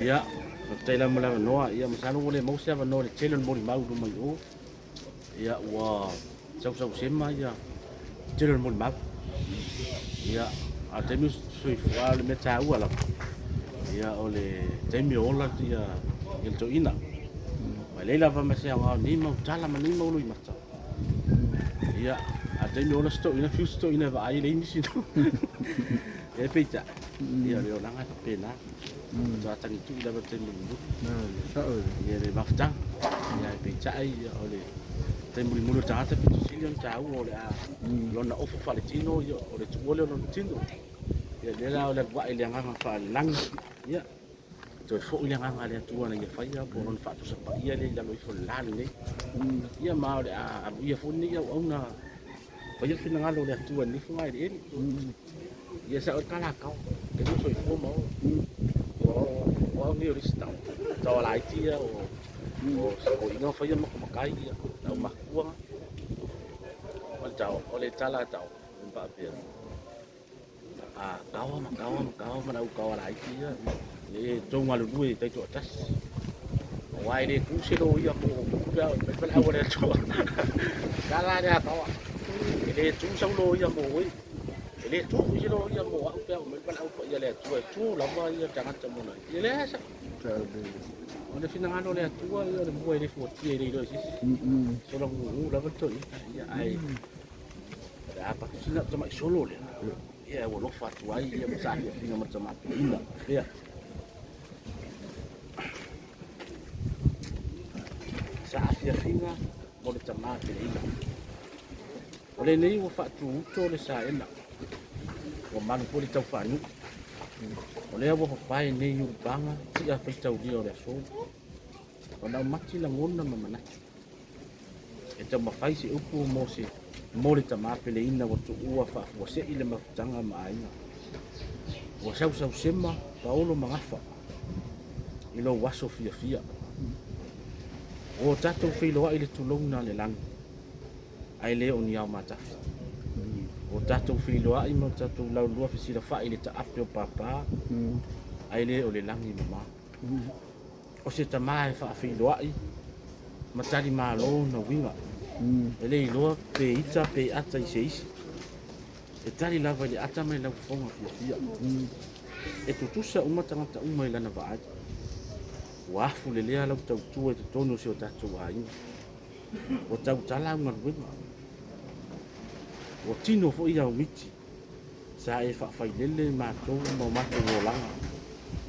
Ia, taila mala noa ia masalo ole mo se no le tele mo mau do mai o. Ia wa sau sema ia tele mo mau. Ia a temi sui fa le meta ua la. Ia ole temi ola ia il to ina. Ma leila va ma se nga ni mo tala ma ni mo lui mata. Ia a temi ola sto ina fiu sto ina va ai le ni sino. E peita. Ia le ola nga pena. Sa tangi tu ila ba temi mu. Sa o. Ia le maftang. Ia peita ai ole temi mu ta ta silion ta ole a lona ofu faletino ia ole tu ole lona tino. Ia le la ole wa ile nga fa lang. Ia to fo ile nga le tu ana ia fa ia po non fa tu sa pa ia le la lo fo la le. Ia ma ole a ia fo ni ia ona. Pa ia fina nga lo le tu ani fo mai ele. Ia sa o kala ka. Ke no so fo mo. O ni ori sta. Ta la itia o so ino fa ia mo kai ia. Na ma kuanga. Mal tau ole tala tau. Pa pia. Kawa mana kawa la itia. Le tonga lu due tai to tas. Wai le ku se lo ia ko ku pe awal to. Kala dia kawa. Le tu sa lo ia mo we. Le tu se lo ia mo au pe me au ia le tu la ma ia jangan tamo na. Ia le sa. Ona fina ngano le tu ia le mo le fo tie le do sis. So lo la betul. Ia ai. Ada apa sina tama solo le. Ia wo lo fa tu ai ia sa fina macam apa ina. Ia. Sa fina mo le tama le ina. Ole nei wo fa tu to le sa ina. Wo man po le tau fa nu. Ole wo pai nei u banga ti a fa tau dio le so. Ona mati la ngona mama na. E tama fai se upu mo se mo le tama le ina wo tu ua fa wo se ile mafutanga ma aina. Wo sau sema paolo mangafa. Ilo waso fia. O tato filo ai le tulong na le lang. Ai le o niau matafi. O tato filo ai mo tato lau lua fisila fa ile ta apio papa. Ai le o le langi mama. O se tamae fa filo ai. Matari malo na winga. Ele iloa pe ita pe ata i se isi. E tari lava le ata mai lau fonga fia. E tutusa uma tangata uma ilana vaat. Wafu le lea lau tau tua te tono se o tatou aina. O tau tala unga ruenga. O tino fo ia o miti. Sa e whawhai lele mātou ma mātou o langa.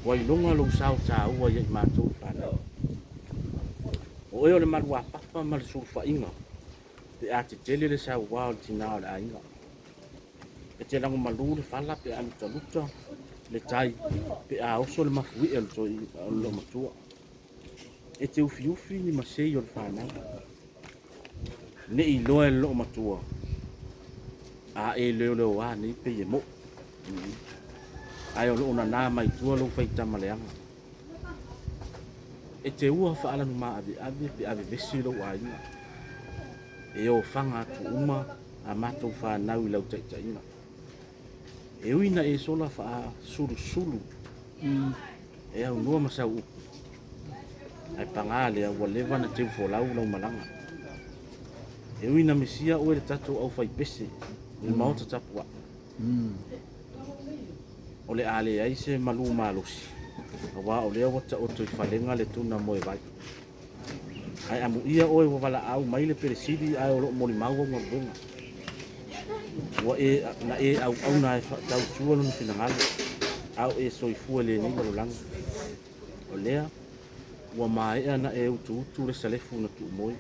Wa ilonga lo sao tā ua ia i mātou whanau. O eo le marua papa ma le sulfa inga. Pe a te tele le sa wao tina o le ainga. E te lango malu le fala pe a luta le tai. Pe a oso le mafui e luto i lo matua. E te ufi ni masei o le whanau. Ne i loa e lo matua. A e leo wa ni pe ye mo. Ai o lo na mai tua lo fai tamaleanga. E te ua whaala nu maa ave pe ave vesi lo ainga. E o whanga tu uma a matou whanau i lau taitaina. E uina e sola wha sulu. E au nua masau upu. Ai pangale a walewa na te ufolau lau malanga. E uina mesia ue le tatou au fai pese. Il maota tapua. O le ale ai se malu malosi. Awa o lea wata o toi whalenga le tuna moe vai. Ai amu ia oe wa wala au mai le peresidi ai o lo moli maua ngā bunga. Wa e na e au na e tau tua lunu finangale. Au e soifua le ni malulanga. O lea wa mai ana e utu le salefu na tu moi.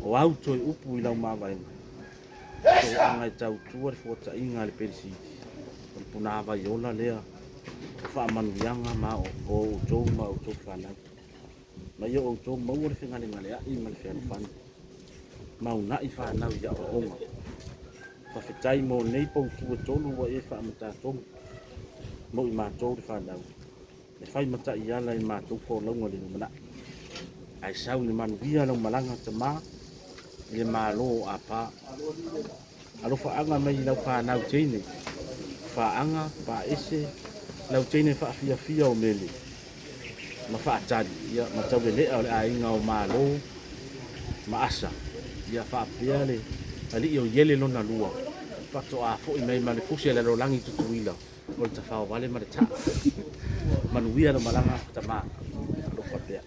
O au toi upu i lau mawaenga. So anga e tau tua le fuata inga le peresidi. O puna vai ola lea. Fa manuianga ma o utou ma utou whanau. Ma ia o utou maua le whengale ngale ai ma le whenu whanu. Mau na i whanau ia o onga. Whawhetai mo nei pau tua tolu wa e whaamata tongu. Mo i mātou le whanau. Le whai mata i ala i mātou ko launga le numana. Ai sau ni manuia lau malanga ta mā. Le mālo a pā. Alo whaanga mai lau whanau teine. Whaanga, pa ese, lau tene fia o mele ma faatali ia ma tauelea o le aiga o malo ma asa ia faapea le alii o iele lona lua faatoʻā foʻi mai ma le fusi a le alolagi tutuila o le tafaovale ma le taa manuia lo malaga tamā lo faapea